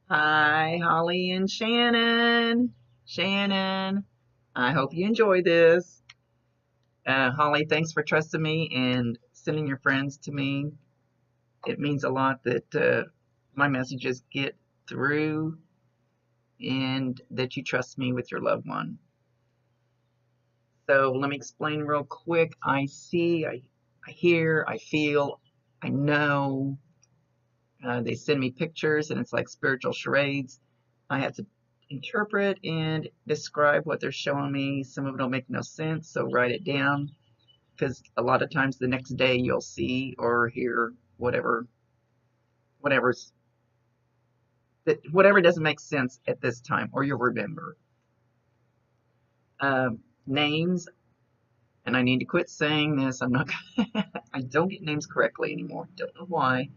Hi, Holly and Shannon. Shannon, I hope you enjoy this. Holly, thanks for trusting me and sending your friends to me. It means a lot that my messages get through and that you trust me with your loved one. So let me explain real quick. I see, I hear, I feel, I know. They send me pictures and it's like spiritual charades. I have to interpret and describe what they're showing me. Some of it don't make no sense, so write it down because a lot of times the next day you'll see or hear whatever's whatever doesn't make sense at this time, or you'll remember. Names, and I need to quit saying this. I'm not. I don't get names correctly anymore. Don't know why,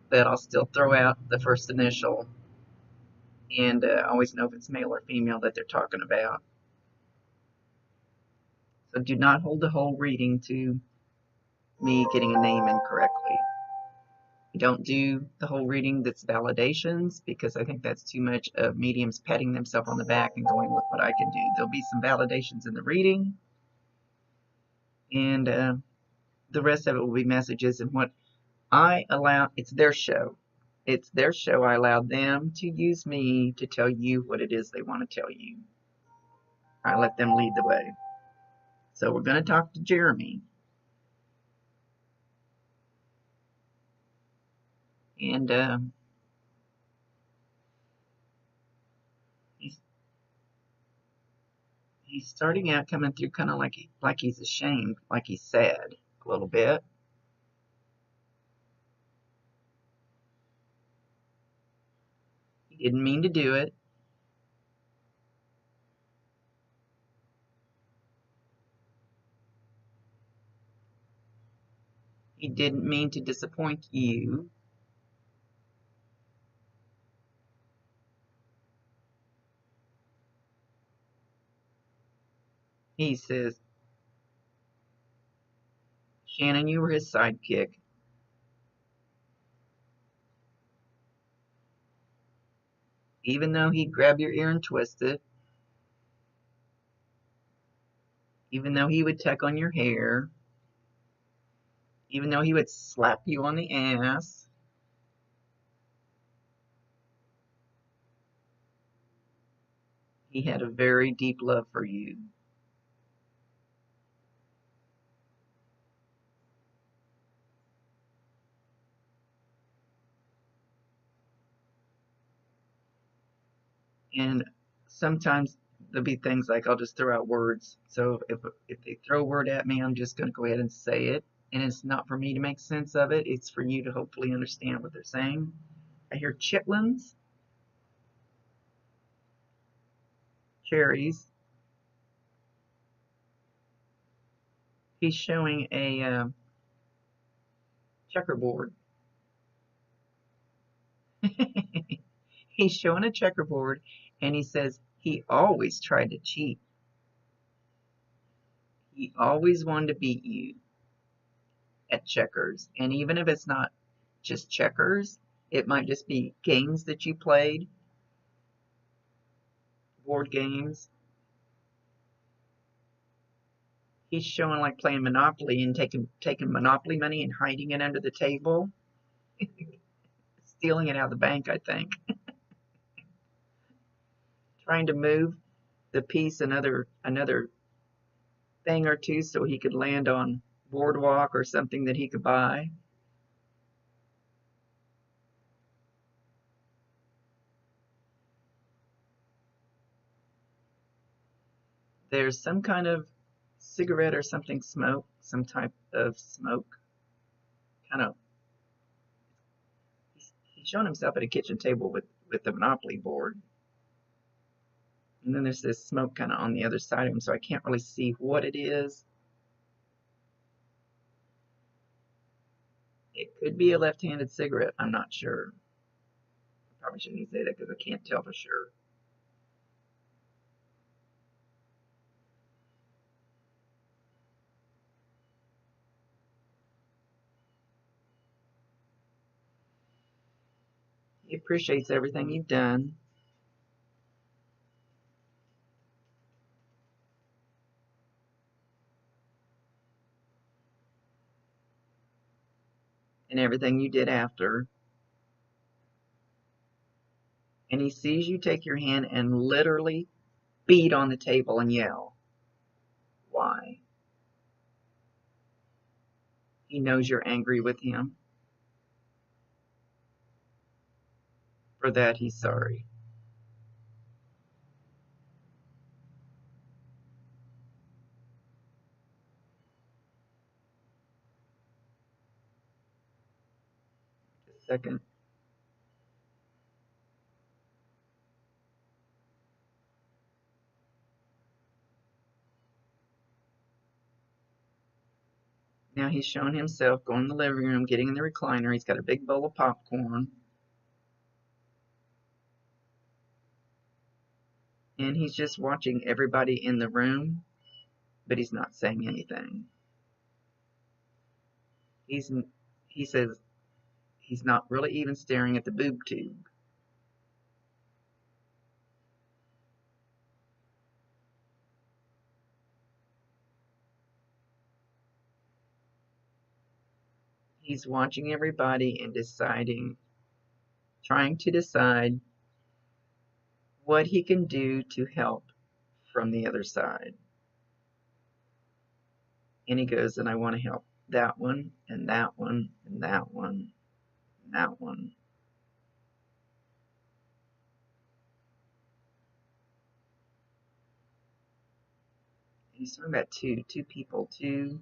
but I'll still throw out the first initial and always know if it's male or female that they're talking about. So do not hold the whole reading to me getting a name incorrectly. I don't do the whole reading that's validations because I think that's too much of mediums patting themselves on the back and going, look what I can do. There'll be some validations in the reading, and the rest of it will be messages. And what I allow, it's their show. It's their show. I allow them to use me to tell you what it is they want to tell you. I let them lead the way. So we're going to talk to Jeremy. And he's he's starting out coming through kind of like he's ashamed, like he's sad a little bit. He didn't mean to do it. He didn't mean to disappoint you. He says, Shannon, you were his sidekick. Even though he'd grab your ear and twist it, even though he would tuck on your hair, even though he would slap you on the ass, he had a very deep love for you. And sometimes there'll be things like I'll just throw out words. So if they throw a word at me, I'm just going to go ahead and say it. And it's not for me to make sense of it. It's for you to hopefully understand what they're saying. I hear chitlins, cherries. He's showing a checkerboard. He's showing a checkerboard, and he says he always tried to cheat. He always wanted to beat you at checkers. And even if it's not just checkers, it might just be games that you played, board games. He's showing like playing Monopoly and taking Monopoly money and hiding it under the table, stealing it out of the bank, I think. Trying to move the piece another thing or two so he could land on boardwalk or something that he could buy. There's some kind of cigarette or something smoke, some type of smoke. Kind of, he's showing himself at a kitchen table with the Monopoly board. And then there's this smoke kind of on the other side of him, so I can't really see what it is. It could be a left-handed cigarette. I'm not sure. I probably shouldn't say that because I can't tell for sure. He appreciates everything you've done. And everything you did after. And he sees you take your hand and literally beat on the table and yell. Why? He knows you're angry with him. For that, he's sorry. Just a second. Now he's showing himself going to the living room, getting in the recliner. He's got a big bowl of popcorn. And he's just watching everybody in the room, but he's not saying anything. He says he's not really even staring at the boob tube. He's watching everybody and trying to decide what he can do to help from the other side. And he goes, and I want to help that one, and that one, and that one, and that one. And he's talking about two people, two.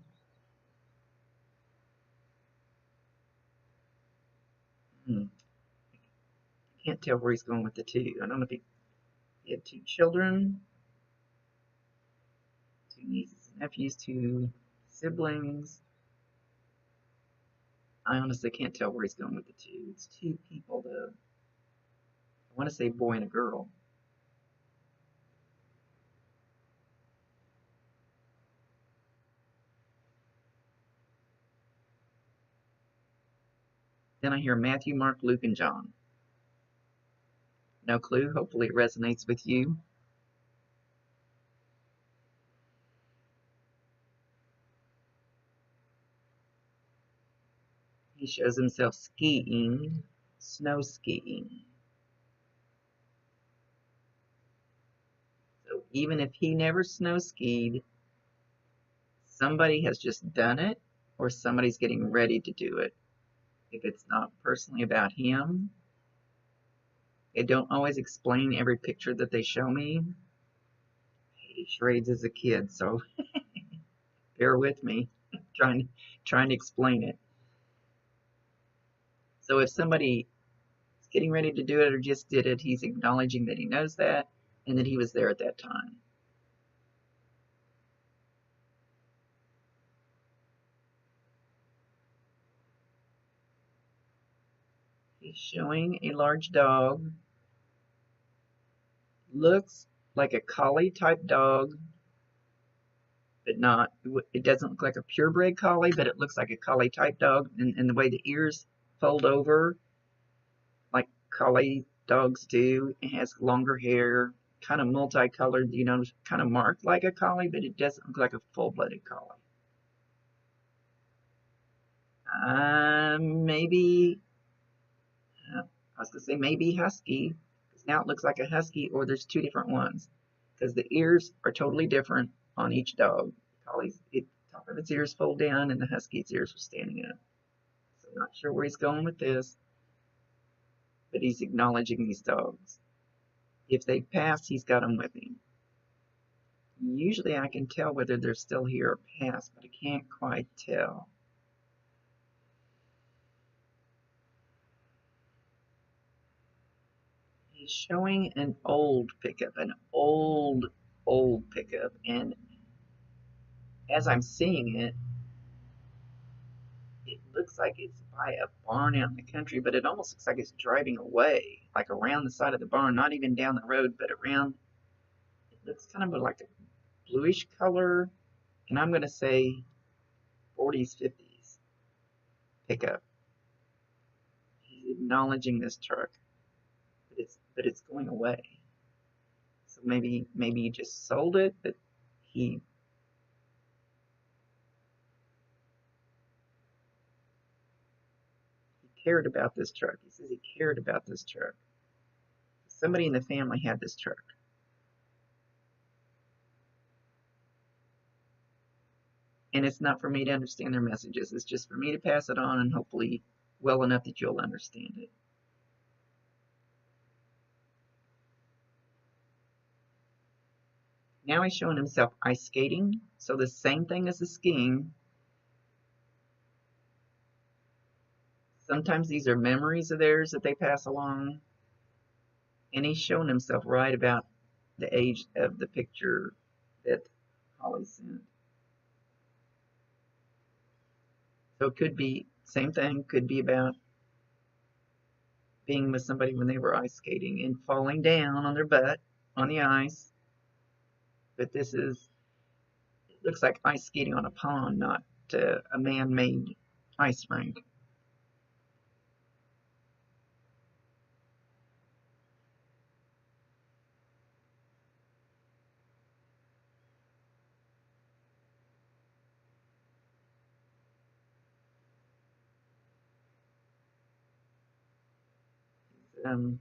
I can't tell where he's going with the two. I don't know if he had two children, two nieces and nephews, two siblings. I honestly can't tell where he's going with the two. It's two people, though. I want to say boy and a girl. Then I hear Matthew, Mark, Luke, and John. No clue. Hopefully it resonates with you. He shows himself skiing, snow skiing. So even if he never snow skied, somebody has just done it, or somebody's getting ready to do it. If it's not personally about him, they don't always explain every picture that they show me. I hated charades as a kid, so bear with me, trying to explain it. So if somebody is getting ready to do it or just did it, he's acknowledging that he knows that and that he was there at that time. He's showing a large dog. Looks like a collie type dog, but not, it doesn't look like a purebred collie, but it looks like a collie type dog. And the way the ears fold over like collie dogs do. It has longer hair, kind of multicolored, kind of marked like a collie, but it doesn't look like a full-blooded collie. Maybe, I was going to say maybe husky, because now it looks like a husky, or there's two different ones, because the ears are totally different on each dog. Collie's, top of its ears fold down, and the husky's ears are standing up. So I'm not sure where he's going with this, but he's acknowledging these dogs. If they pass, he's got them with him. Usually I can tell whether they're still here or past, but I can't quite tell. He's showing an old pickup, old pickup, and as I'm seeing it, it looks like it's by a barn out in the country, but it almost looks like it's driving away, like around the side of the barn, not even down the road, but around. It looks kind of like a bluish color, and I'm going to say 40s, 50s pickup. He's acknowledging this truck. but it's going away. So maybe you just sold it, but he cared about this truck. He says he cared about this truck. Somebody in the family had this truck. And it's not for me to understand their messages. It's just for me to pass it on and hopefully well enough that you'll understand it. Now he's showing himself ice skating. So the same thing as the skiing. Sometimes these are memories of theirs that they pass along. And he's showing himself right about the age of the picture that Holly sent. So it could be, same thing, could be about being with somebody when they were ice skating and falling down on their butt on the ice. But this is, it looks like ice skating on a pond, not a man-made ice rink. Um,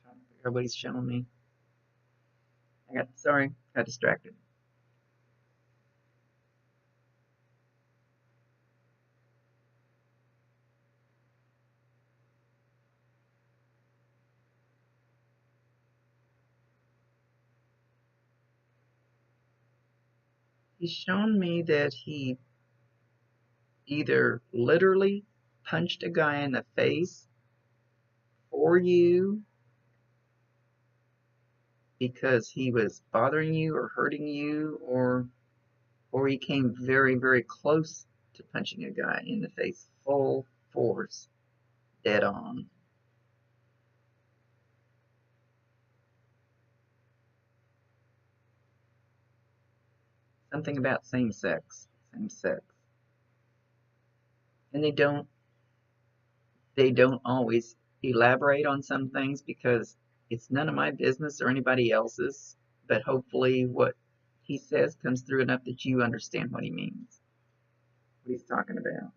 Trying to figure out what he's showing me. Got distracted. He's shown me that he either literally punched a guy in the face for you because he was bothering you or hurting you, or he came very, very close to punching a guy in the face, full force, dead on. Something about same sex. And they don't always elaborate on some things because it's none of my business or anybody else's, but hopefully what he says comes through enough that you understand what he means, what he's talking about.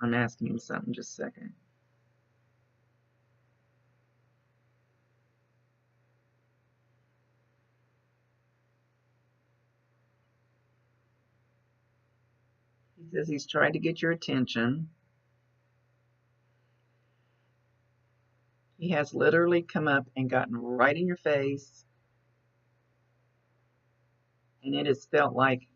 I'm asking him something, just a second. He says he's trying to get your attention. He has literally come up and gotten right in your face, and it has felt like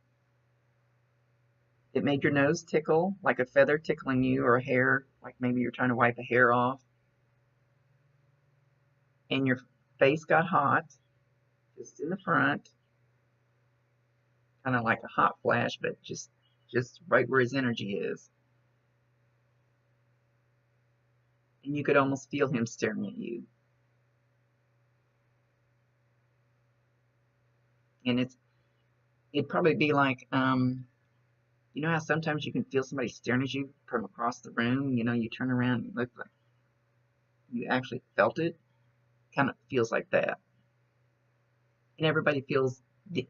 it made your nose tickle, like a feather tickling you, or a hair, like maybe you're trying to wipe a hair off, and your face got hot, just in the front, kind of like a hot flash, but just right where his energy is. And you could almost feel him staring at you. And it'd probably be like, you know how sometimes you can feel somebody staring at you from across the room? You know, you turn around and look like you actually felt it. Kind of feels like that. And everybody feels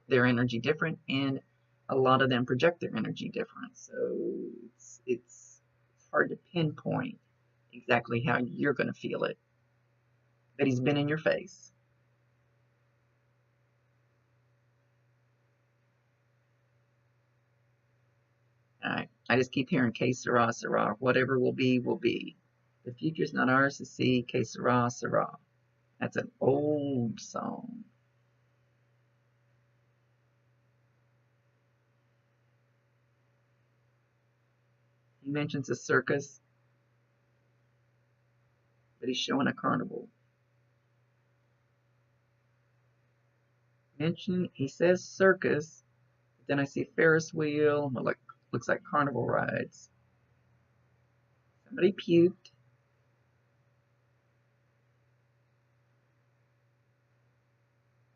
their energy different, and a lot of them project their energy different. So it's hard to pinpoint exactly how you're going to feel it. But he's been in your face. All right. I just keep hearing que sera, sera. Whatever will be, will be. The future's not ours to see. Que sera, sera. That's an old song. He mentions a circus, but he's showing a carnival. He says circus, Then I see a Ferris wheel. Looks like carnival rides. Somebody puked.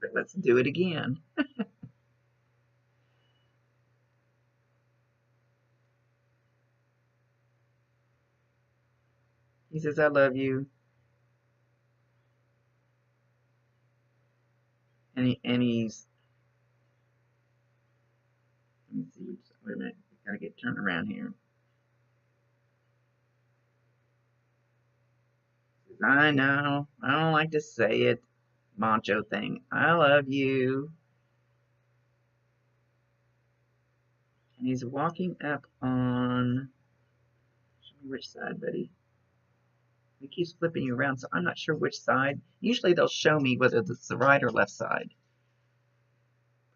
But let's do it again. He says, I love you. And he's, let me see, wait a minute, gotta get turned around here. He says, I know, I don't like to say it, macho thing. I love you. And he's walking up on, show me which side, buddy. He keeps flipping you around, so I'm not sure which side. Usually they'll show me whether it's the right or left side.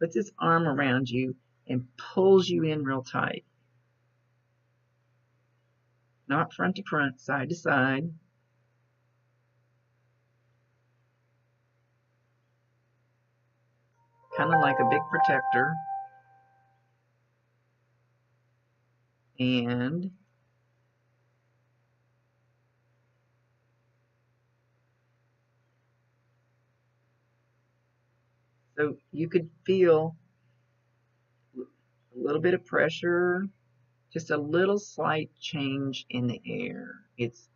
Puts his arm around you and pulls you in real tight. Not front to front, side to side. Kind of like a big protector. And so you could feel a little bit of pressure, just a little slight change in the air. It's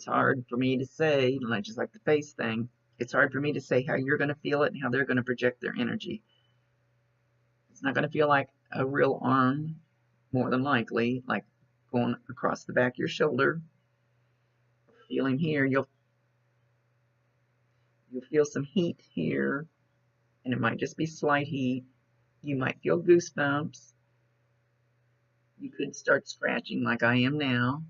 hard for me to say, just like the face thing, it's hard for me to say how you're going to feel it and how they're going to project their energy. It's not going to feel like a real arm, more than likely, like going across the back of your shoulder. Feeling here, you'll feel some heat here, and it might just be slight heat. You might feel goosebumps. You could start scratching like I am now.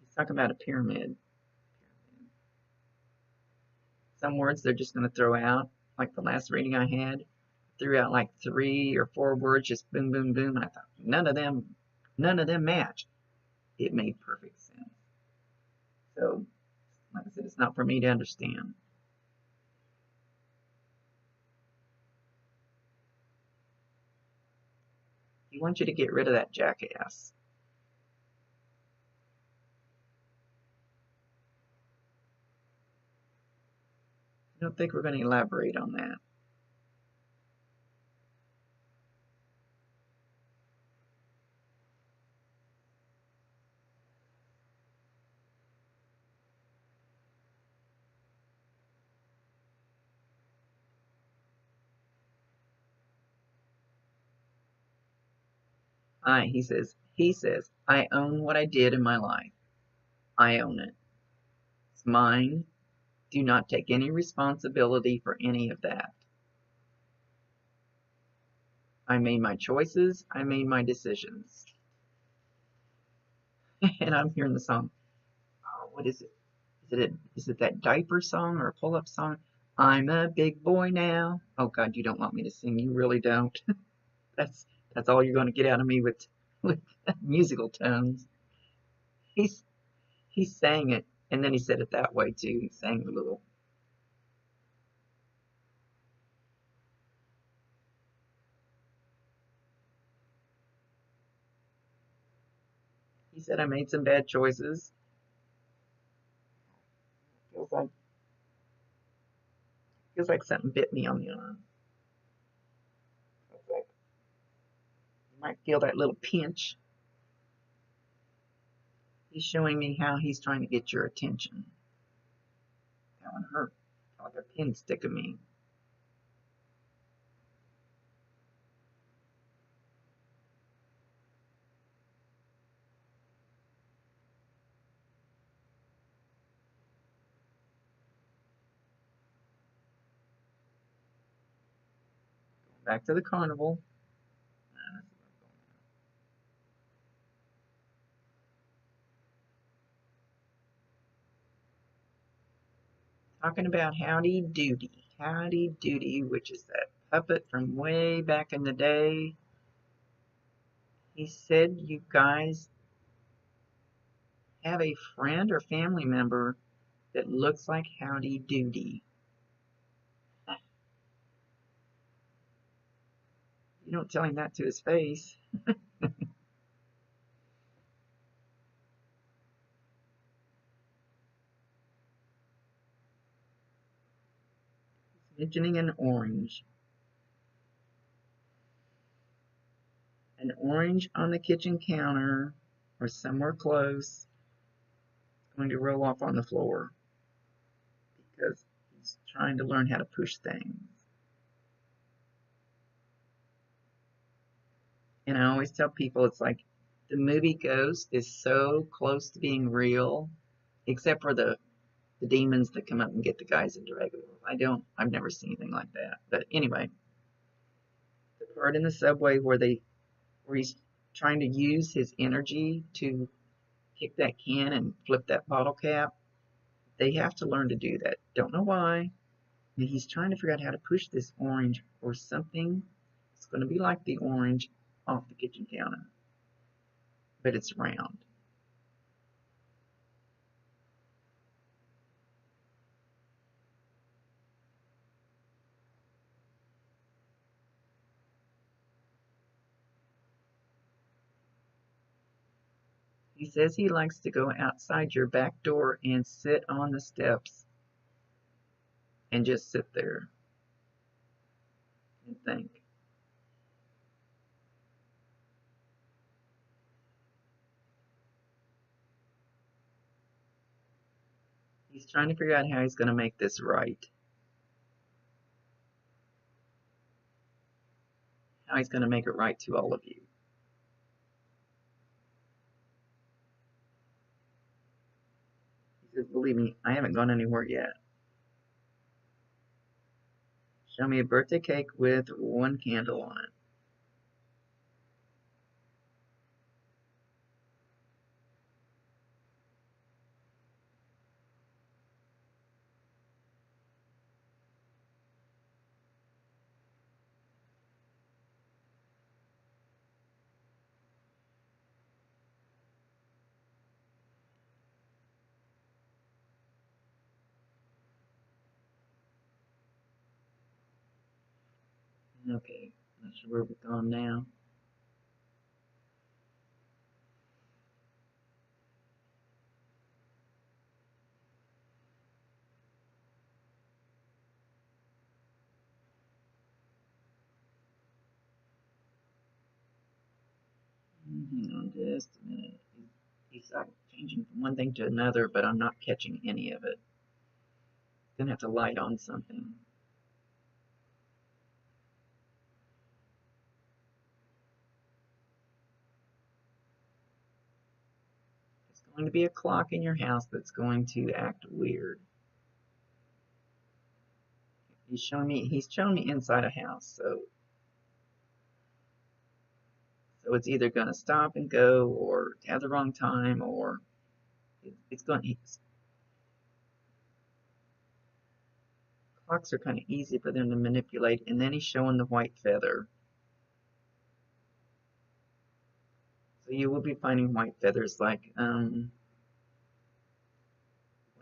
He's talking about a pyramid. Some words they're just going to throw out, like the last reading I had, threw out like 3 or 4 words, just boom, boom, boom, and I thought none of them match. It made perfect sense. So, like I said, it's not for me to understand. He wants you to get rid of that jackass. I don't think we're going to elaborate on that. He says, I own what I did in my life. I own it. It's mine. Do not take any responsibility for any of that. I made my choices. I made my decisions. And I'm hearing the song. Oh, what is it? Is it that diaper song or a pull-up song? I'm a big boy now. Oh God, you don't want me to sing. You really don't. That's all you're going to get out of me with musical tones. He sang it, and then he said it that way too. He sang a little. He said I made some bad choices. Feels like something bit me on the arm. Like, you might feel that little pinch. He's showing me how he's trying to get your attention. That one hurt. Like a pin sticking me. Back to the carnival. Talking about Howdy Doody. Howdy Doody, which is that puppet from way back in the day. He said you guys have a friend or family member that looks like Howdy Doody. You don't tell him that to his face. Mentioning an orange. An orange on the kitchen counter or somewhere close, going to roll off on the floor because he's trying to learn how to push things. And I always tell people it's like the movie Ghost is so close to being real, except for the demons that come up and get the guys in Drago. I've never seen anything like that. But anyway, the part in the subway where he's trying to use his energy to kick that can and flip that bottle cap, they have to learn to do that. Don't know why. And he's trying to figure out how to push this orange or something. It's going to be like the orange off the kitchen counter, but it's round. He says he likes to go outside your back door and sit on the steps and just sit there and think. He's trying to figure out how he's going to make this right. How he's going to make it right to all of you. He says, believe me, I haven't gone anywhere yet. Show me a birthday cake with one candle on it. Okay, not sure where we've gone now. Hang on just a minute. He's like changing from one thing to another, but I'm not catching any of it. Gonna have to light on something. There's going to be a clock in your house that's going to act weird. He's showing me inside a house, so it's either going to stop and go or have the wrong time, or it's going. Clocks are kind of easy for them to manipulate, and then he's showing the white feather. So you will be finding white feathers. Like one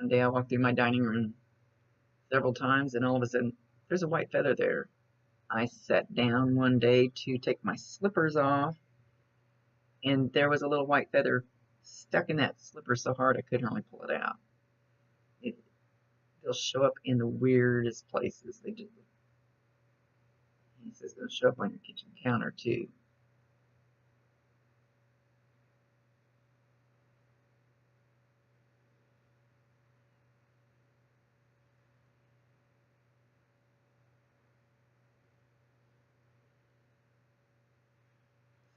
day I walked through my dining room several times, and all of a sudden there's a white feather there. I sat down one day to take my slippers off, and there was a little white feather stuck in that slipper so hard I couldn't really pull it out. They'll show up in the weirdest places. He says they'll show up on your kitchen counter too.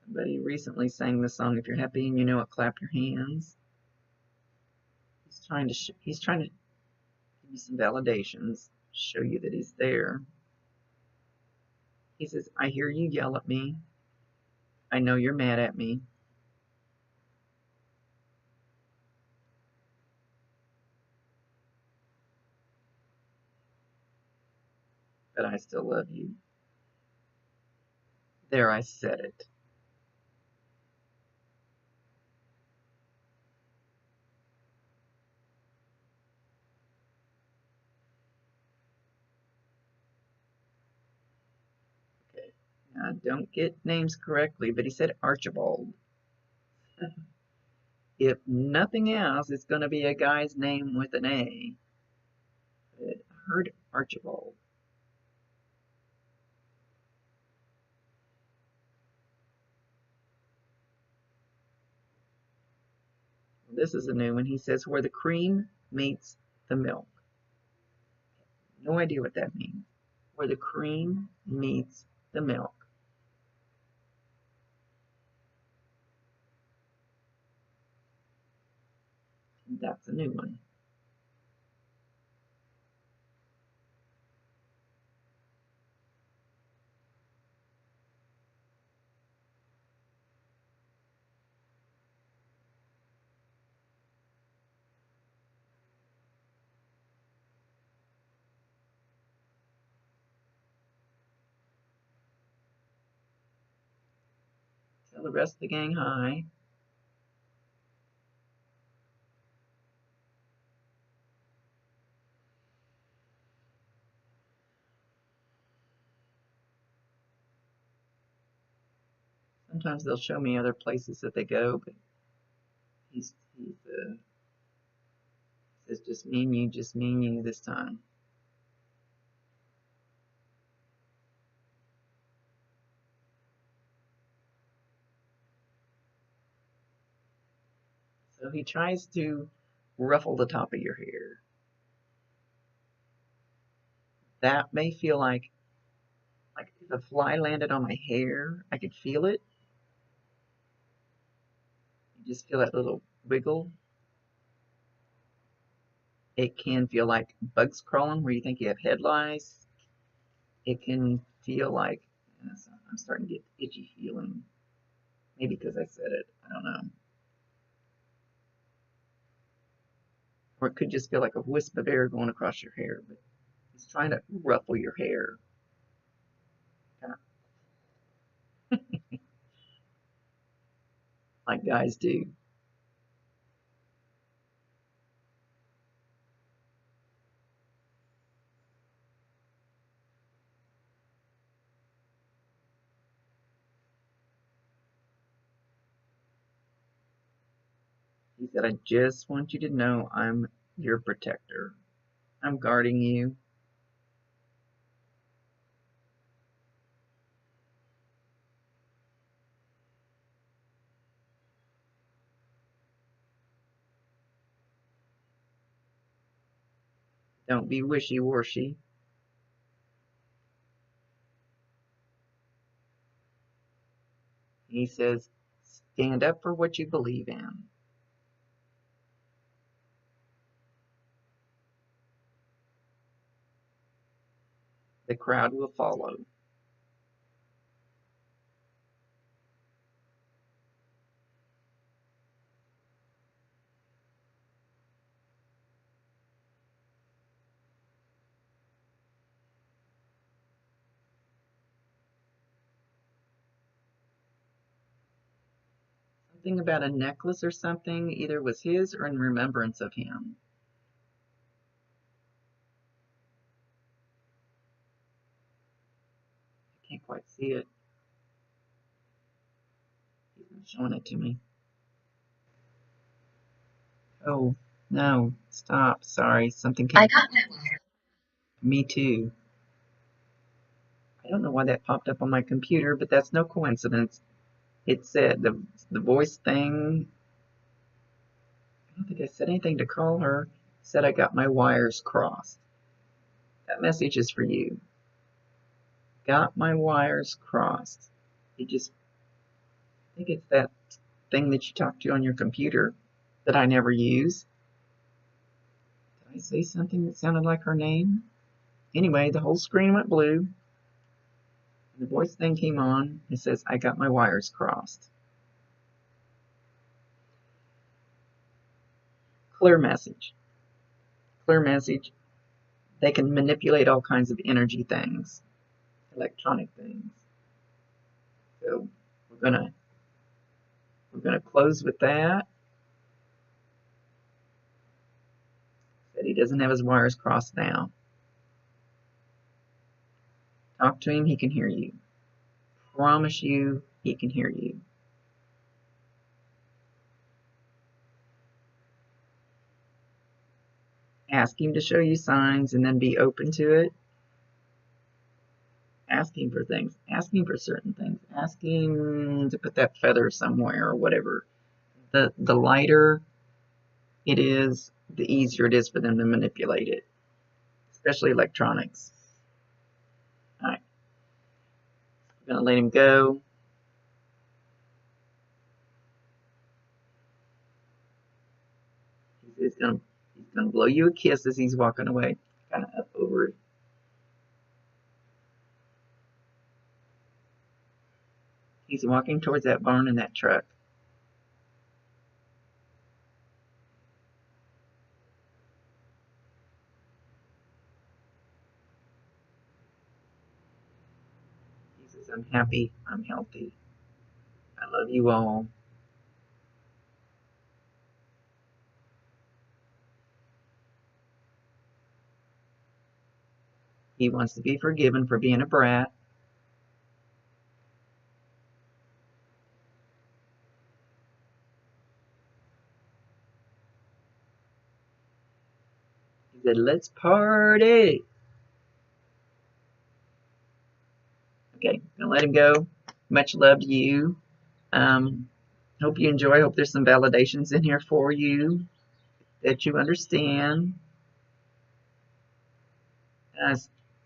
Somebody recently sang the song, "If You're Happy and You Know It, Clap Your Hands." He's trying to give you some validations, show you that he's there. He says, I hear you yell at me. I know you're mad at me. But I still love you. There, I said it. I don't get names correctly, but he said Archibald. If nothing else, it's going to be a guy's name with an A. I heard Archibald. This is a new one. He says, where the cream meets the milk. No idea what that means. Where the cream meets the milk. That's a new one. Tell the rest of the gang hi. Sometimes they'll show me other places that they go, but he says just me and you this time. So he tries to ruffle the top of your hair. That may feel like if a fly landed on my hair, I could feel it. You just feel that little wiggle. It can feel like bugs crawling where you think you have head lice. It can feel like, I'm starting to get itchy feeling. Maybe because I said it. I don't know. Or it could just feel like a wisp of air going across your hair. But he's trying to ruffle your hair. Like guys do. He said, I just want you to know I'm your protector. I'm guarding you. Don't be wishy-washy. He says, stand up for what you believe in. The crowd will follow. Something about a necklace or something either was his or in remembrance of him. I can't quite see it. He's not showing it to me. Oh, no, stop. Sorry, something came. I got that one. Me too. I don't know why that popped up on my computer, but that's no coincidence. It said the voice thing. I don't think I said anything to call her. It said I got my wires crossed. That message is for you. Got my wires crossed. I think it's that thing that you talk to on your computer that I never use. Did I say something that sounded like her name? Anyway, the whole screen went blue. And the voice thing came on. It says, I got my wires crossed. Clear message. Clear message. They can manipulate all kinds of energy things, electronic things. So we're gonna close with that. Said he doesn't have his wires crossed now. Talk to him, he can hear you. Promise you, he can hear you. Ask him to show you signs and then be open to it. Asking for things, asking for certain things, asking to put that feather somewhere or whatever. The lighter it is, the easier it is for them to manipulate it, especially electronics. All right, I'm gonna let him go. He's gonna blow you a kiss as he's walking away, kind of up over it. He's walking towards that barn and that truck. He says, I'm happy, I'm healthy. I love you all. He wants to be forgiven for being a brat. He said, let's party. Okay, gonna let him go. Much love to you. Hope you enjoy. Hope there's some validations in here for you that you understand.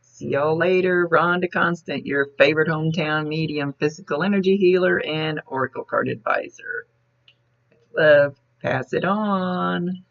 See y'all later. Rhonda Constant, your favorite hometown medium, physical energy healer, and oracle card advisor. Love. Pass it on.